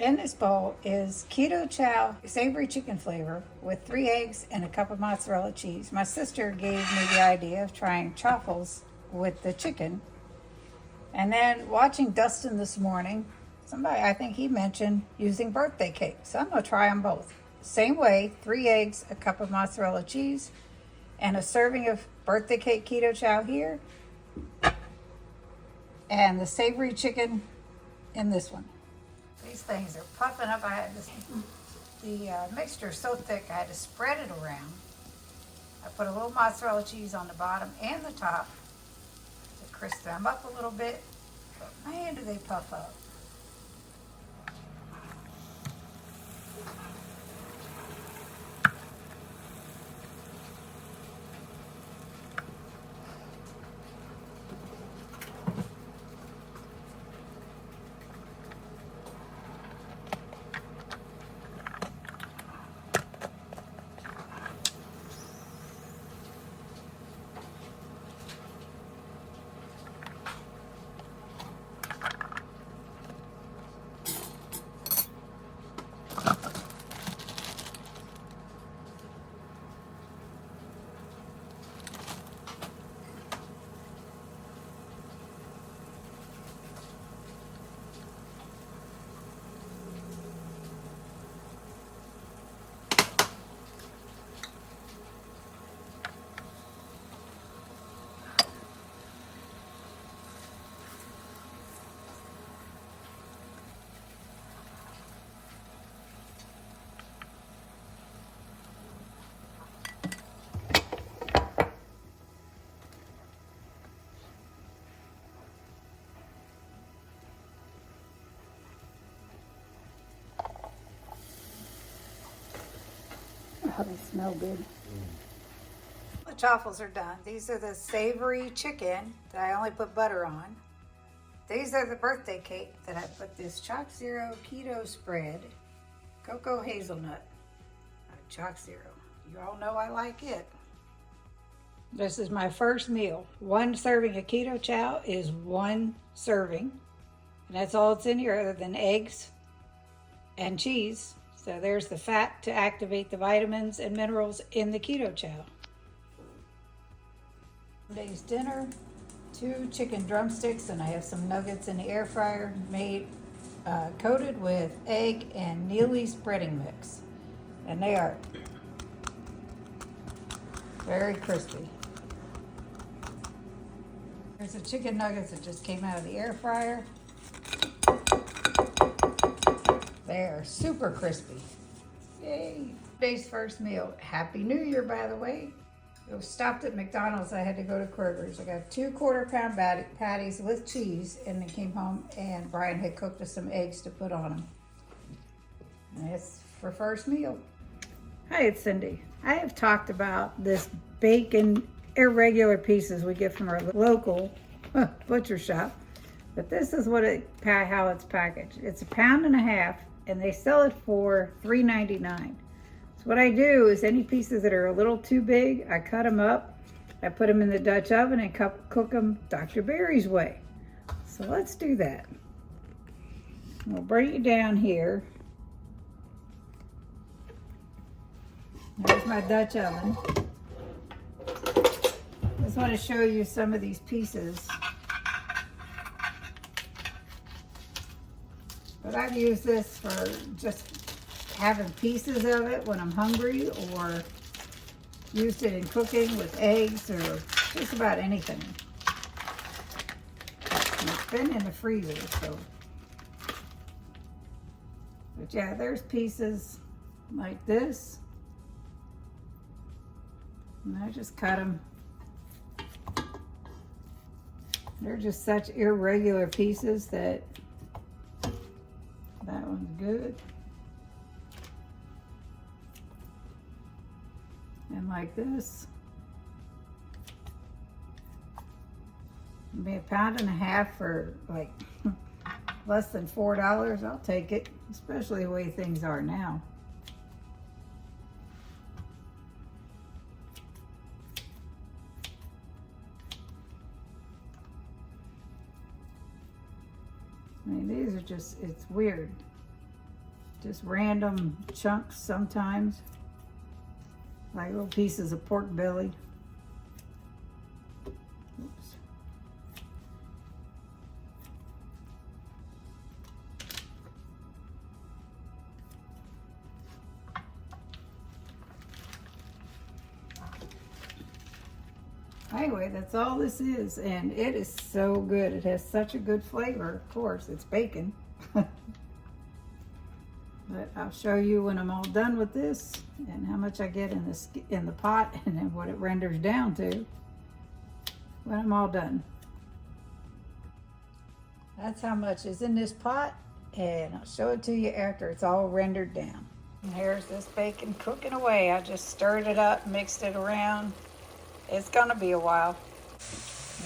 In this bowl is keto chow savory chicken flavor with 3 eggs and a cup of mozzarella cheese. My sister gave me the idea of trying chaffles with the chicken. And then watching Dustin this morning, I think he mentioned using birthday cake. So I'm going to try them both. Same way, 3 eggs, a cup of mozzarella cheese, and a serving of birthday cake keto chow here. And the savory chicken in this one. These things are puffing up. The mixture is so thick I had to spread it around. I put a little mozzarella cheese on the bottom and the top to crisp them up a little bit. But man, do they puff up. Oh, they smell good. The chaffles are done. These are the savory chicken that I only put butter on. These are the birthday cake that I put this Chalk Zero keto spread, cocoa hazelnut, Chalk Zero. You all know I like it. This is my first meal. 1 serving of keto chow is 1 serving. And that's all that's in here other than eggs and cheese. So there's the fat to activate the vitamins and minerals in the keto chow. Today's dinner, 2 chicken drumsticks, and I have some nuggets in the air fryer made, coated with egg and Neely's breading mix. And they are very crispy. There's the chicken nuggets that just came out of the air fryer. They are super crispy. Yay. Today's first meal. Happy New Year, by the way. I stopped at McDonald's. I had to go to Kroger's. I got 2 quarter-pound patties with cheese, and then came home and Brian had cooked us some eggs to put on them. And that's for first meal. Hi, it's Cindy. I have talked about this bacon irregular pieces we get from our local butcher shop, but this is how it's packaged. It's 1.5 pounds, and they sell it for $3.99. So what I do is any pieces that are a little too big, I cut them up, I put them in the Dutch oven and cook them Dr. Berry's way. So let's do that. We'll bring it down here. There's my Dutch oven. I just want to show you some of these pieces. But I've used this for just having pieces of it when I'm hungry, or used it in cooking with eggs or just about anything. And it's been in the freezer, so. But yeah, there's pieces like this. And I just cut them. They're just such irregular pieces that one's good. And like this. It'll be 1.5 pounds for like less than $4. I'll take it, especially the way things are now. I mean, these are just, it's weird. Just random chunks sometimes, like little pieces of pork belly. Oops. Anyway, that's all this is, and it is so good. It has such a good flavor. Of course, it's bacon. But I'll show you when I'm all done with this and how much I get in the pot and then what it renders down to when I'm all done. That's how much is in this pot, and I'll show it to you after it's all rendered down. And here's this bacon cooking away. I just stirred it up, mixed it around. It's gonna be a while.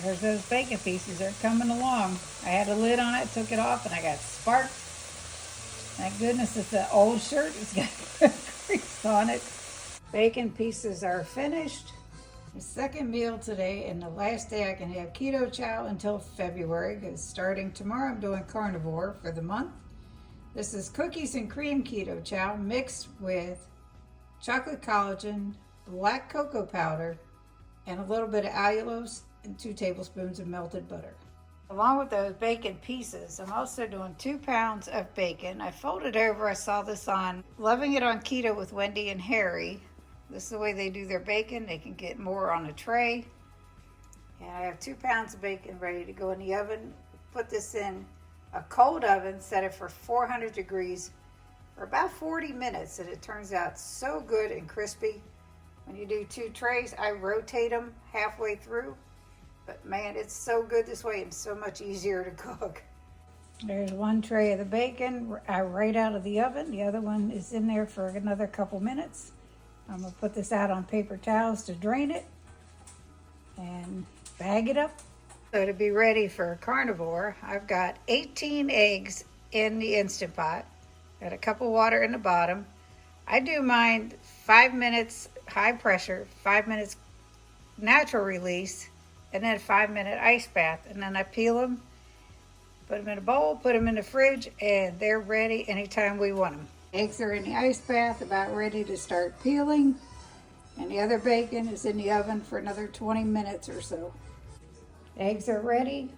There's those bacon pieces. They're coming along. I had a lid on it, took it off, and I got sparks. Thank goodness it's an old shirt. It's got grease on it. Bacon pieces are finished. The second meal today and the last day I can have keto chow until February, because starting tomorrow I'm doing carnivore for the month. This is cookies and cream keto chow mixed with chocolate collagen, black cocoa powder, and a little bit of allulose and 2 tablespoons of melted butter. Along with those bacon pieces, I'm also doing 2 pounds of bacon. I folded over, I saw this on Loving It on Keto with Wendy and Harry. This is the way they do their bacon. They can get more on a tray. And I have 2 pounds of bacon ready to go in the oven. Put this in a cold oven, set it for 400 degrees for about 40 minutes, and it turns out so good and crispy. When you do 2 trays, I rotate them halfway through. But man, it's so good this way and so much easier to cook. There's 1 tray of the bacon right out of the oven. The other one is in there for another couple minutes. I'm gonna put this out on paper towels to drain it and bag it up. So to be ready for carnivore, I've got 18 eggs in the Instant Pot. Got a cup of water in the bottom. I do mine 5 minutes high pressure, 5 minutes natural release, and then a 5-minute ice bath. And then I peel them, put them in a bowl, put them in the fridge, and they're ready anytime we want them. Eggs are in the ice bath, about ready to start peeling. And the other bacon is in the oven for another 20 minutes or so. Eggs are ready,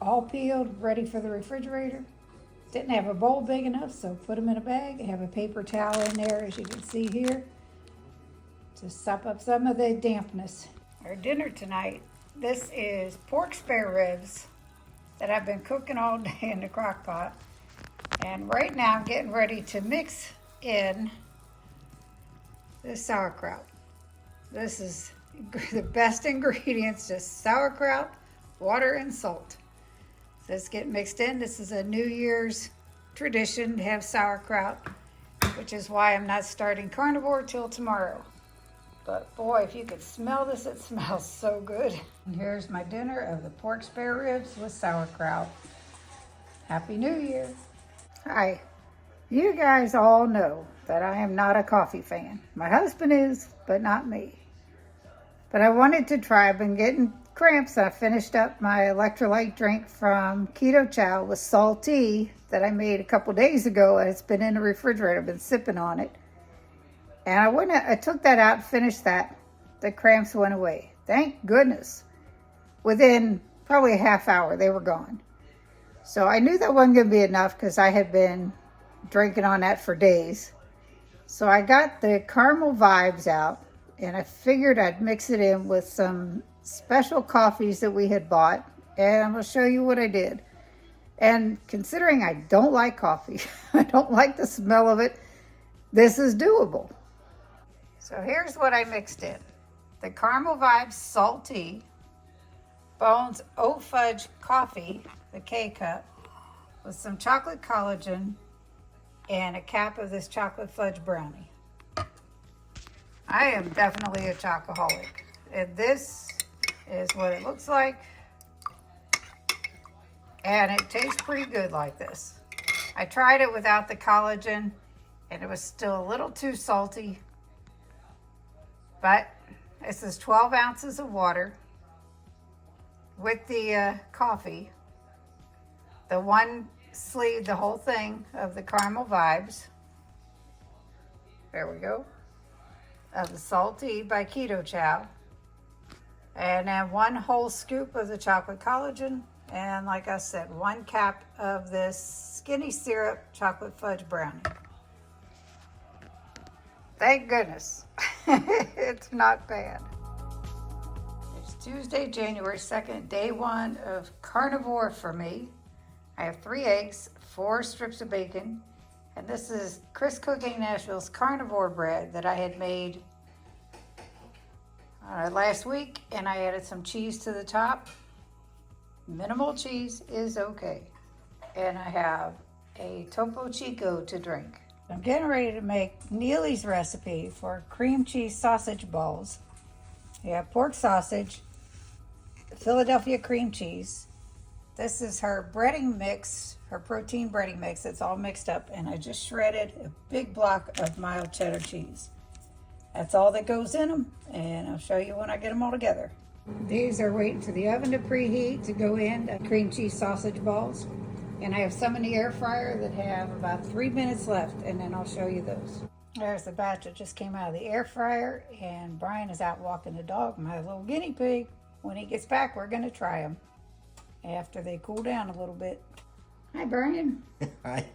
all peeled, ready for the refrigerator. Didn't have a bowl big enough, so put them in a bag. I have a paper towel in there, as you can see here, to sop up some of the dampness. Our dinner tonight, this is pork spare ribs that I've been cooking all day in the crock pot. And right now I'm getting ready to mix in this sauerkraut. This is the best ingredients, just sauerkraut, water, and salt. So let's get mixed in. This is a New Year's tradition to have sauerkraut, which is why I'm not starting carnivore till tomorrow. But boy, if you could smell this, it smells so good. And here's my dinner of the pork spare ribs with sauerkraut. Happy New Year. Hi, you guys all know that I am not a coffee fan. My husband is, but not me. But I wanted to try. I've been getting cramps. I finished up my electrolyte drink from Keto Chow with salt tea that I made a couple days ago, and it's been in the refrigerator. I've been sipping on it. And I took that out, finished that. The cramps went away. Thank goodness. Within probably a half hour, they were gone. So I knew that wasn't going to be enough because I had been drinking on that for days. So I got the caramel vibes out, and I figured I'd mix it in with some special coffees that we had bought. And I'm going to show you what I did. And considering I don't like coffee, I don't like the smell of it, this is doable. So here's what I mixed in. The Caramel Vibes Salt Tea, Bones Oat Fudge Coffee, the K-Cup, with some chocolate collagen and a cap of this chocolate fudge brownie. I am definitely a chocoholic. And this is what it looks like. And it tastes pretty good like this. I tried it without the collagen and it was still a little too salty. But this is 12 ounces of water with the coffee. The one sleeve, the whole thing of the Caramel Vibes. there we go, of the salty by Keto Chow. And then 1 whole scoop of the chocolate collagen. And like I said, 1 cap of this skinny syrup chocolate fudge brownie. Thank goodness. It's not bad. It's Tuesday, January 2nd, day 1 of carnivore for me. I have 3 eggs, 4 strips of bacon, and this is Chris Cooking Nashville's Carnivore Bread that I had made last week, and I added some cheese to the top. Minimal cheese is okay. And I have a Topo Chico to drink. I'm getting ready to make Neely's recipe for cream cheese sausage balls. You have pork sausage, Philadelphia cream cheese. This is her breading mix, her protein breading mix. It's all mixed up, and I just shredded a big block of mild cheddar cheese. That's all that goes in them, and I'll show you when I get them all together. These are waiting for the oven to preheat to go in the cream cheese sausage balls. And I have some in the air fryer that have about 3 minutes left, and then I'll show you those. There's the batch that just came out of the air fryer, and Brian is out walking the dog, my little guinea pig. When he gets back, we're gonna try them after they cool down a little bit. Hi, Brian. Hi.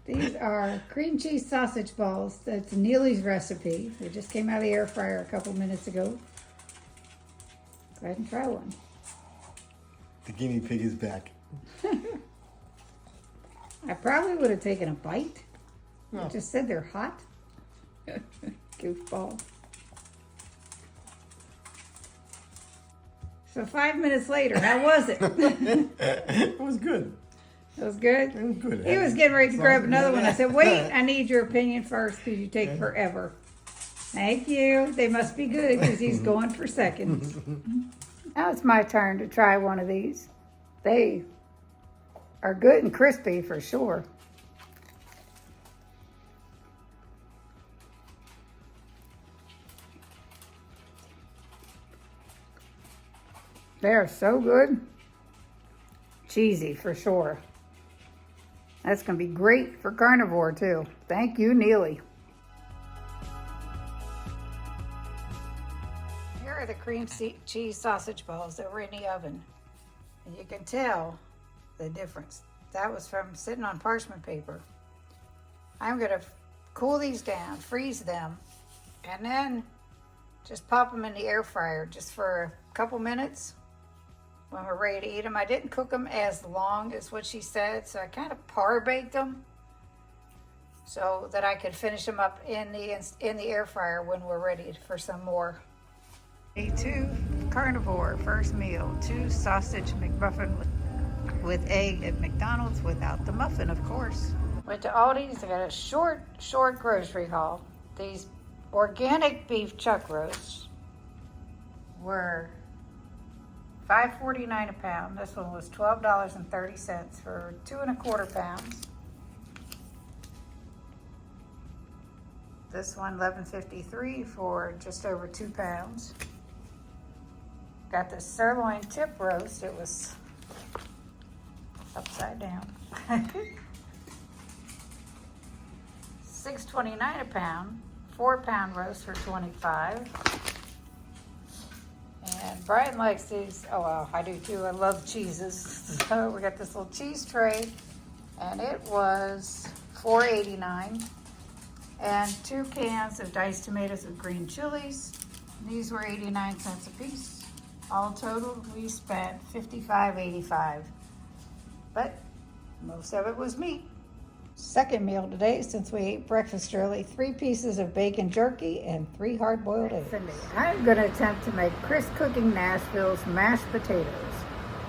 These are cream cheese sausage balls. That's Neely's recipe. They just came out of the air fryer a couple minutes ago. Go ahead and try one. The guinea pig is back. I probably would have taken a bite. No. I just said they're hot. Goofball. So 5 minutes later, how was it? It was good. It was good? It was good. He was getting ready to grab another one. I said, wait, I need your opinion first because you take forever. Thank you. They must be good because he's going for seconds. Now it's my turn to try one of these. They are good and crispy for sure. They are so good. Cheesy for sure. That's going to be great for carnivore too. Thank you, Neely. Here are the cream cheese sausage balls that were in the oven. And you can tell the difference. That was from sitting on parchment paper. I'm going to cool these down, freeze them, and then just pop them in the air fryer just for a couple minutes when we're ready to eat them. I didn't cook them as long as what she said, so I kind of par baked them so that I could finish them up in the air fryer when we're ready for some more. Day 2, carnivore, first meal, 2 sausage McMuffin with egg at McDonald's without the muffin, of course. Went to Aldi's, I got a short grocery haul. These organic beef chuck roasts were $5.49 a pound. This one was $12.30 for 2 1/4 pounds. This one $11.53 for just over 2 pounds. Got the sirloin tip roast. It was upside down. $6.29 a pound. 4-pound roast for $25. And Brian likes these. Oh, well, I do too. I love cheeses. So we got this little cheese tray, and it was $4.89. And 2 cans of diced tomatoes with green chilies. These were 89 cents a piece. All total, we spent $55.85. But most of it was meat. Second meal today, since we ate breakfast early, 3 pieces of bacon jerky and 3 hard-boiled eggs. I'm going to attempt to make Chris Cooking Nashville's mashed potatoes.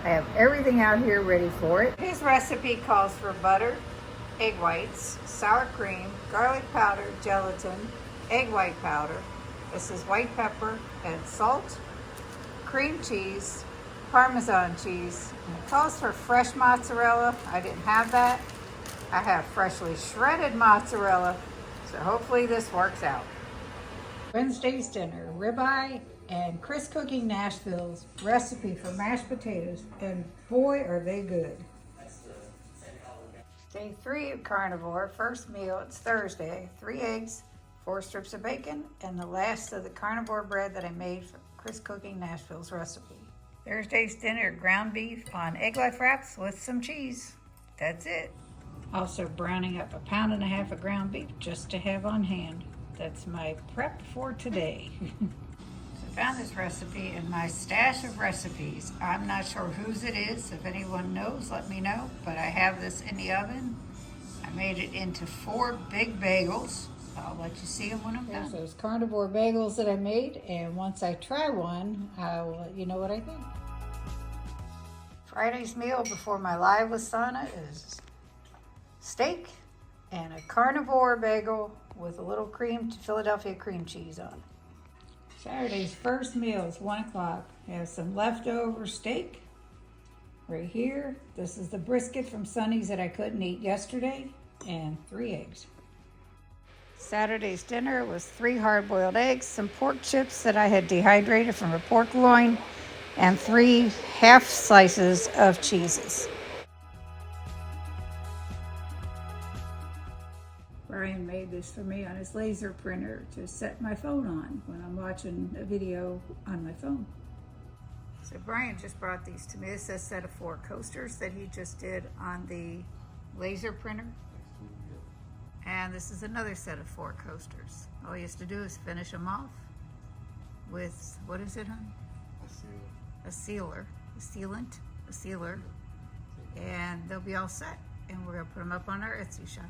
I have everything out here ready for it. His recipe calls for butter, egg whites, sour cream, garlic powder, gelatin, egg white powder. This is white pepper and salt, cream cheese, Parmesan cheese. And it calls for fresh mozzarella. I didn't have that. I have freshly shredded mozzarella, so hopefully this works out. Wednesday's dinner, ribeye and Chris Cooking Nashville's recipe for mashed potatoes, and boy are they good. Day 3 of carnivore, first meal, it's Thursday. 3 eggs, 4 strips of bacon, and the last of the carnivore bread that I made for Chris Cooking Nashville's recipe. Thursday's dinner, ground beef on egg life wraps with some cheese. That's it. Also browning up 1.5 pounds of ground beef just to have on hand. That's my prep for today. So I found this recipe in my stash of recipes. I'm not sure whose it is. If anyone knows, let me know. But I have this in the oven. I made it into 4 big bagels. I'll let you see them when I'm done. There's those carnivore bagels that I made, and once I try one, I'll let you know what I think. Friday's meal before my live lasagna is steak and a carnivore bagel with a little Philadelphia cream cheese on it. Saturday's first meal is 1 o'clock. I have some leftover steak right here. This is the brisket from Sonny's that I couldn't eat yesterday, and 3 eggs. Saturday's dinner was 3 hard-boiled eggs, some pork chips that I had dehydrated from a pork loin, and 3 half slices of cheeses. Brian made this for me on his laser printer to set my phone on when I'm watching a video on my phone. So Brian just brought these to me. This is a set of 4 coasters that he just did on the laser printer. And this is another set of 4 coasters. All he has to do is finish them off with, what is it, hon? A sealer. A sealer. And they'll be all set. And we're gonna put them up on our Etsy shop.